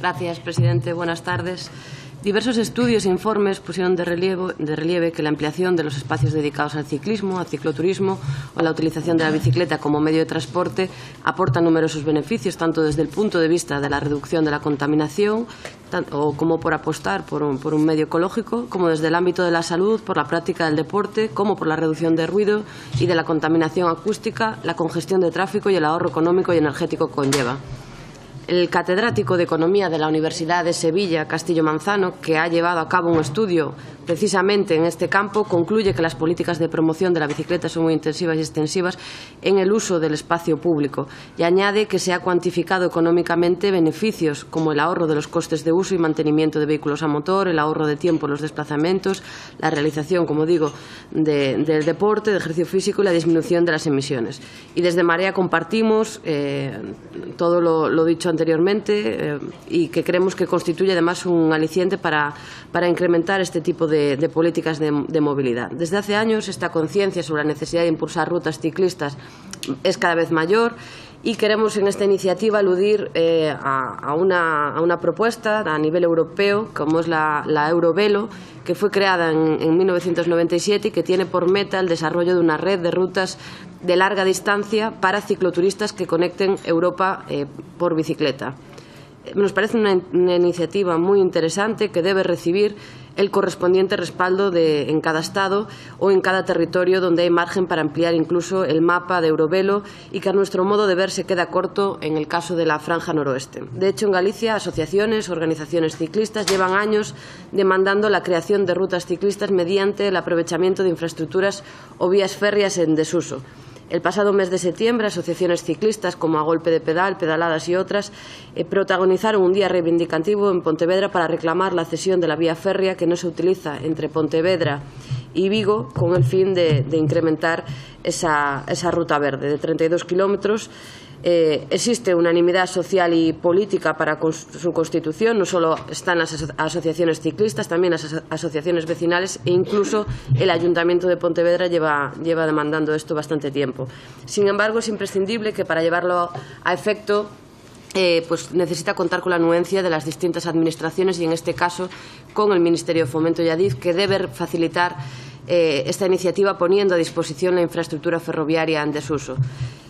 Gracias, presidente. Buenas tardes. Diversos estudios e informes pusieron de relieve que la ampliación de los espacios dedicados al ciclismo, al cicloturismo o a la utilización de la bicicleta como medio de transporte aporta numerosos beneficios, tanto desde el punto de vista de la reducción de la contaminación como por apostar por un medio ecológico, como desde el ámbito de la salud, por la práctica del deporte, como por la reducción de ruido y de la contaminación acústica, la congestión de tráfico y el ahorro económico y energético que conlleva. El catedrático de Economía de la Universidad de Sevilla, Castillo Manzano, que ha llevado a cabo un estudio precisamente en este campo, concluye que las políticas de promoción de la bicicleta son muy intensivas y extensivas en el uso del espacio público y añade que se ha cuantificado económicamente beneficios como el ahorro de los costes de uso y mantenimiento de vehículos a motor, el ahorro de tiempo en los desplazamientos, la realización, como digo, del deporte, de ejercicio físico y la disminución de las emisiones. Y desde Marea compartimos todo lo dicho anteriormente y que creemos que constituye además un aliciente para incrementar este tipo de políticas de movilidad. Desde hace años esta conciencia sobre la necesidad de impulsar rutas ciclistas es cada vez mayor y queremos en esta iniciativa aludir a una propuesta a nivel europeo como es la Eurovelo, que fue creada en 1997 y que tiene por meta el desarrollo de una red de rutas de larga distancia para cicloturistas que conecten Europa por bicicleta. Nos parece una iniciativa muy interesante que debe recibir el correspondiente respaldo en cada Estado o en cada territorio donde hay margen para ampliar incluso el mapa de Eurovelo y que a nuestro modo de ver se queda corto en el caso de la franja noroeste. De hecho, en Galicia, asociaciones, organizaciones ciclistas llevan años demandando la creación de rutas ciclistas mediante el aprovechamiento de infraestructuras o vías férreas en desuso. El pasado mes de septiembre, asociaciones ciclistas como A Golpe de Pedal, Pedaladas y otras protagonizaron un día reivindicativo en Pontevedra para reclamar la cesión de la vía férrea que no se utiliza entre Pontevedra y Vigo con el fin de incrementar esa ruta verde de 32 kilómetros. Existe unanimidad social y política para su constitución, no solo están las asociaciones ciclistas, también las asociaciones vecinales e incluso el Ayuntamiento de Pontevedra lleva demandando esto bastante tiempo. Sin embargo, es imprescindible que para llevarlo a efecto pues necesita contar con la anuencia de las distintas administraciones y en este caso con el Ministerio de Fomento y Adif, que debe facilitar esta iniciativa poniendo a disposición la infraestructura ferroviaria en desuso.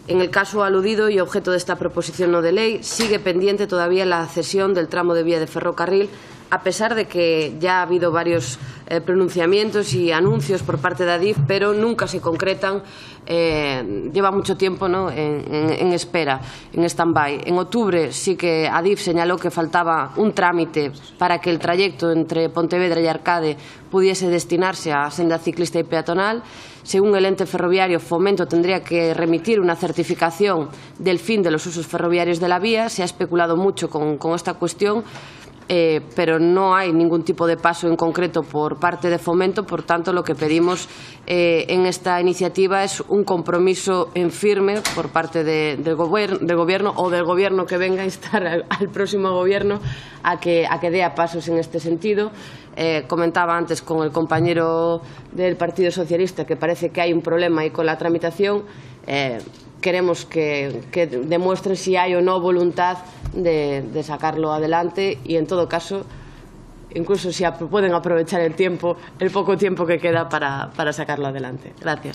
En el caso aludido y objeto de esta proposición no de ley, sigue pendiente todavía la cesión del tramo de vía de ferrocarril, a pesar de que ya ha habido varios pronunciamientos y anuncios por parte de Adif, pero nunca se concretan. Lleva mucho tiempo, ¿no?, en espera, en stand-by. En octubre sí que Adif señaló que faltaba un trámite para que el trayecto entre Pontevedra y Arcade pudiese destinarse a senda ciclista y peatonal. Según el ente ferroviario, Fomento tendría que remitir una certificación del fin de los usos ferroviarios de la vía. Se ha especulado mucho con esta cuestión, pero no hay ningún tipo de paso en concreto por parte de Fomento. Por tanto, lo que pedimos en esta iniciativa es un compromiso en firme por parte del Gobierno o del Gobierno que venga a instar al próximo Gobierno a que dé pasos en este sentido. Comentaba antes con el compañero del Partido Socialista que parece que hay un problema ahí con la tramitación. Queremos que demuestre si hay o no voluntad de sacarlo adelante y, en todo caso, incluso si pueden aprovechar el poco tiempo que queda para sacarlo adelante. Gracias.